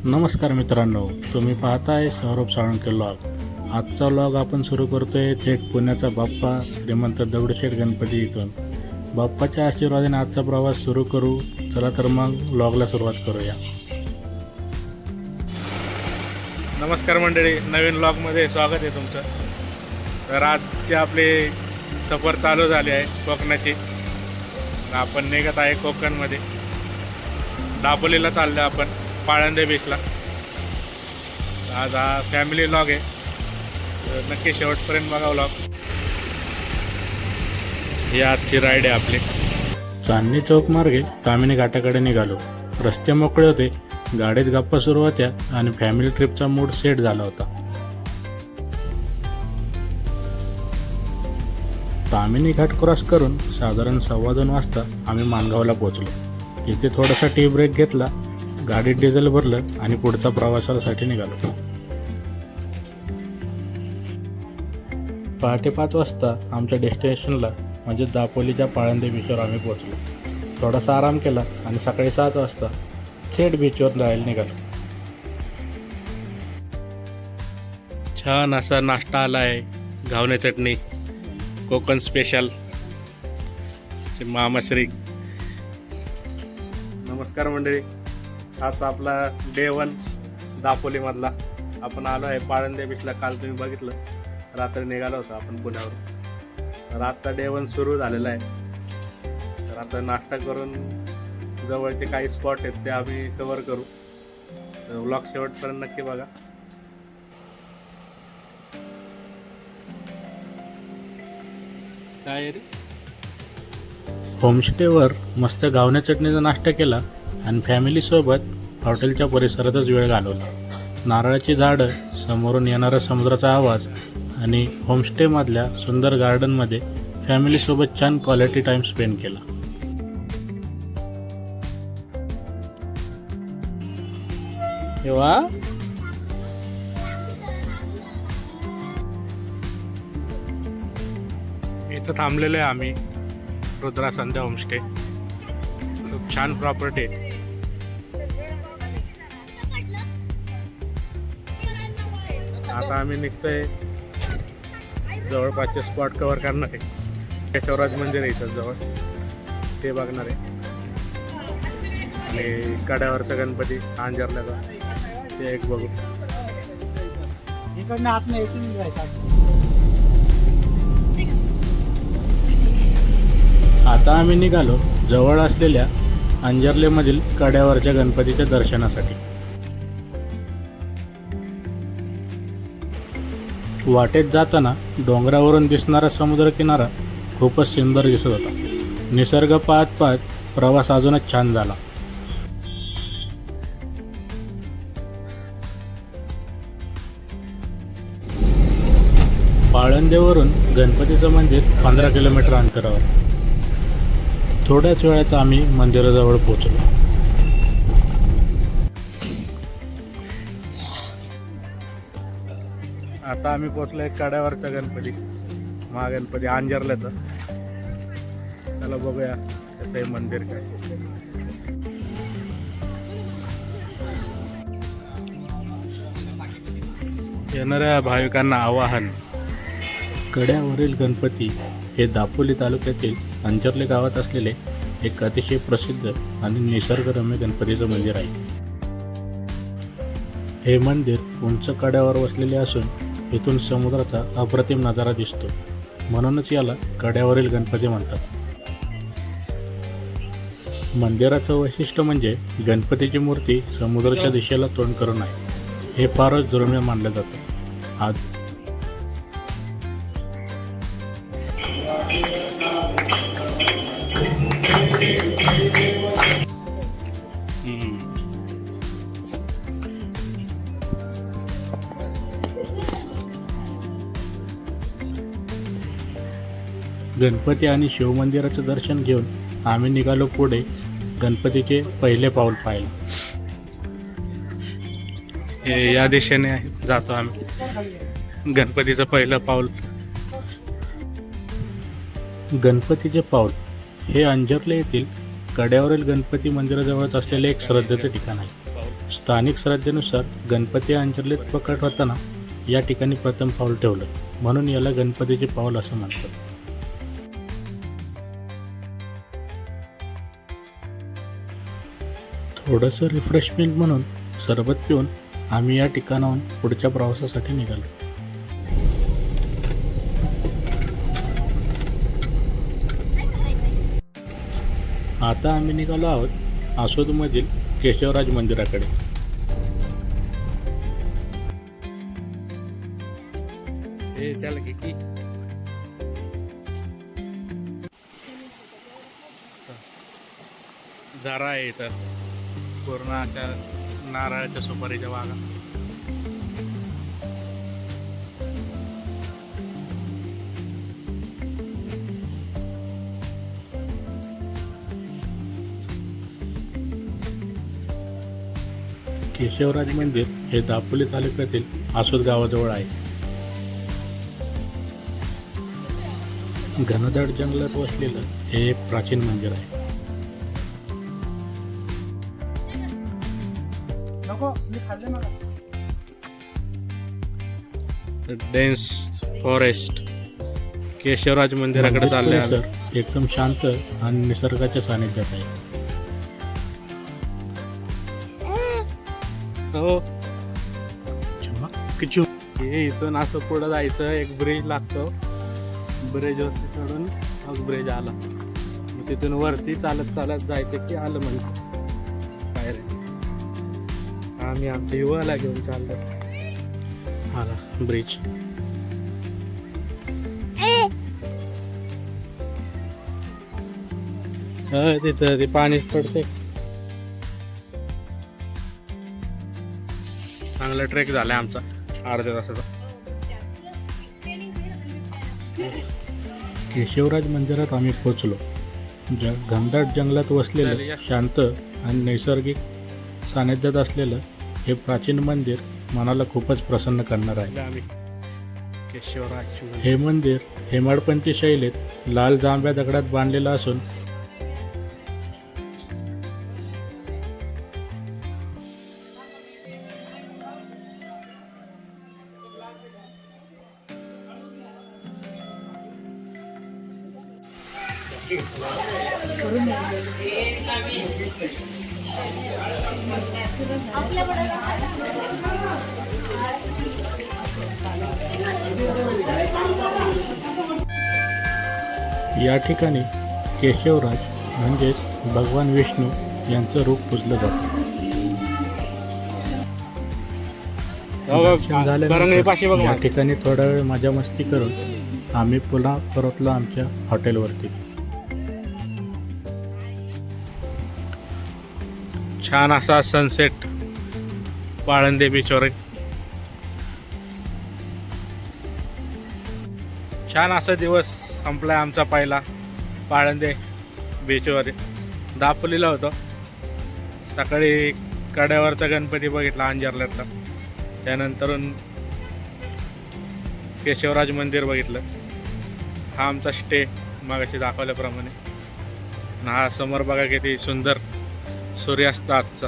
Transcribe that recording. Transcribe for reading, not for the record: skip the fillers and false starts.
नमस्कार मित्रांनो, तुम्ही पाहताय सौरभ साळुंखे व्लॉग. आजचा व्लॉग आपण सुरू करतोय थेट पुण्याचा बाप्पा श्रीमंत दगडूशेठ गणपती इथून. बाप्पाच्या आशीर्वादाने आजचा प्रवास सुरू करू. चला तर मग व्लॉगला सुरुवात करूया. नमस्कार मंडळी, नवीन व्लॉगमध्ये स्वागत आहे तुमचं. तर आजची आपली सफर चालू झाली आहे कोकणाची. आपण निघत आहे कोकणमध्ये. दापोलीला चाललो आपण, पाळंदे बीचला. आज हा फॅमिली व्लॉग आहे, तर नक्की शेवटपर्यंत बघा व्लॉग. ही आजची राईड आहे आपली. चांदणी चौक मार्गे तामिनी घाटाकडे निघालो. रस्ते मोकळे होते, गाडीत गप्पा सुरू होत्या आणि फॅमिली ट्रिपचा मूड सेट झाला होता. तामिनी घाट क्रॉस करून साधारण 2:15 वाजता आम्ही माणगावला पोहोचलो. इथे थोडासा टी ब्रेक घेतला, गाडीत डिझेल भरलं आणि पुढचा प्रवासासाठी निघालो. पहाटे 5 वाजता आमच्या डेस्टिनेशनला म्हणजे दापोलीच्या पाळंदे बीचवर आम्ही पोहोचलो. थोडासा आराम केला आणि सकाळी 7 वाजता थेट बीचवर जायला निघालो. छान असा नाश्ता आला आहे, घावणे चटणी, कोकण स्पेशल, मामाश्री. नमस्कार मंडळी, हाच आपला डे 1 दापोलीमधला. आपण आलो आहे पाळंदे बीचला. काल तुम्ही बघितलं, रात्री निघालो होतो आपण पुण्यावर. तर आजचा डे 1 सुरू झालेला आहे. तर आता नाश्ता करून जवळचे काही स्पॉट आहेत ते आम्ही कव्हर करू. तर व्लॉग शेवटपर्यंत नक्की बघा. काय रे, होमस्टेवर मस्त घावण्या चटणीचा नाश्ता केला आणि फॅमिलीसोबत हॉटेलच्या परिसरातच वेळ घालवला. नारळाची झाडं, समोरून येणारा समुद्राचा आवाज आणि होमस्टेमधल्या सुंदर गार्डनमध्ये फॅमिलीसोबत छान क्वालिटी टाईम स्पेंड केला. तेव्हा इथं थांबलेलो आहे आम्ही, रुद्रा संध्या होमस्टे. खूप छान प्रॉपर्टी आहे. आता आम्ही निघतोय, जवळपासचे स्पॉट कव्हर करणार आहे. केशवराज मंदिर आहे इथं जवळ, ते बघणार आहे. आणि कड्यावरचा गणपती अंजरल्याचा ते एक बघू. इकडनं आत नाही जायचं. आता आम्ही निघालो जवळ असलेल्या अंजर्लेमधील कड्यावरच्या गणपतीच्या दर्शनासाठी. वाटेत जाताना डोंगरावरून दिसणारा समुद्रकिनारा खूपच सुंदर दिसत होता. निसर्ग पाहत पाहत प्रवास अजूनच छान झाला. पाळंदेवरून गणपतीचं मंदिर 15 किलोमीटर अंतरावर. थोड्याच वेळात आम्ही मंदिराजवळ पोहोचलो. आता आम्ही पोहोचलोय कड्यावरचा गणपती, महागणपती अंजरल्याचा. चला बघूया कसं आहे मंदिर काय. येणाऱ्या भाविकांना आवाहन, कड्यावरील गणपती हे दापोली तालुक्यातील अंजर्ले गावात असलेले एक अतिशय प्रसिद्ध आणि निसर्गरम्य गणपतीचं मंदिर आहे. हे मंदिर उंच कड्यावर वसलेले असून इथून समुद्राचा अप्रतिम नजारा दिसतो. म्हणूनच याला कड्यावरील गणपती म्हणतात. मंदिराचं वैशिष्ट्य म्हणजे गणपतीची मूर्ती समुद्राच्या दिशेला तोंड करून आहे. हे फारच दुर्मिळ मानलं जातं. आज गणपती आणि शिवमंदिराचं दर्शन घेऊन आम्ही निघालो पुढे गणपतीचे पहिले पाऊल पाहायला. या दिशेने जातो आम्ही. गणपतीचं पहिलं पाऊल. गणपतीचे पाऊल हे अंजर्ले येथील कड्यावरील गणपती मंदिराजवळच असलेले एक श्रद्धेचे ठिकाण आहे. स्थानिक श्रद्धेनुसार गणपती अंजलीत प्रकट होताना या ठिकाणी प्रथम पाऊल ठेवलं, म्हणून याला गणपतीचे पाऊल असं म्हणतात. थोडंसं रिफ्रेशमेंट म्हणून सरबत पिऊन आम्ही या ठिकाणाहून पुढच्या प्रवासासाठी निघालो. आता आम्ही निघालो आहोत आसोदमधील केशवराज मंदिराकडे. झारा आहे इथं पूर्ण अशा नारळाच्या सुपारीच्या बागा. केशवराज मंदिर हे दापोली तालुक्यातील आसोद गावाजवळ आहे. घनदाट जंगलात वसलेलं हे एक प्राचीन मंदिर आहे. डेन्स फॉरेस्ट केशवराज मंदिराकडे चालले आहे. परिसर एकदम शांत आणि निसर्गाच्या सानिध्यात आहे. हो हे इथून असं पुढं जायचं, एक ब्रिज लागतो, ब्रिजवरती चढून मग ब्रिज आला, मग तिथून वरती चालत चालत जायचं की आलं म्हणजे काय रे. आम्ही आमच्या युवाला घेऊन चाललो. आला ब्रिज. तिथं ते पाणी पडते. चांगला ट्रेक झालाय आमचा अर्ध्या तासाचा. केशवराज मंदिरात आम्ही पोचलो. घनदाट जंगलात वसलेलं शांत आणि नैसर्गिक सानिध्यात असलेलं हे प्राचीन मंदिर मनाला खूपच प्रसन्न करणार आहे. आम्ही केशवराज हे मंदिर हेमाडपंथी शैलीत लाल जांभ्या दगडात बांधलेलं असून या ठिकाणी केशवराज म्हणजेच भगवान विष्णू यांचं रूप पूजलं जातं. दर्शन झाल्यानंतर या ठिकाणी थोडा वेळ मजा मस्ती करून आम्ही पुन्हा परतलो आमच्या हॉटेलवरती. छान असा सनसेट पाळंदे बीचवर. छान असा दिवस संपलाय आमचा पहिला पाळंदे बीचवर. दापोलीला होतो, सकाळी कड्यावरचा गणपती बघितला अंजरला, त्यानंतरून केशवराज मंदिर बघितलं. हा आमचा स्टे मागाशी दाखवल्याप्रमाणे. हा समोर बघा किती सुंदर सूर्यास्त आजचा.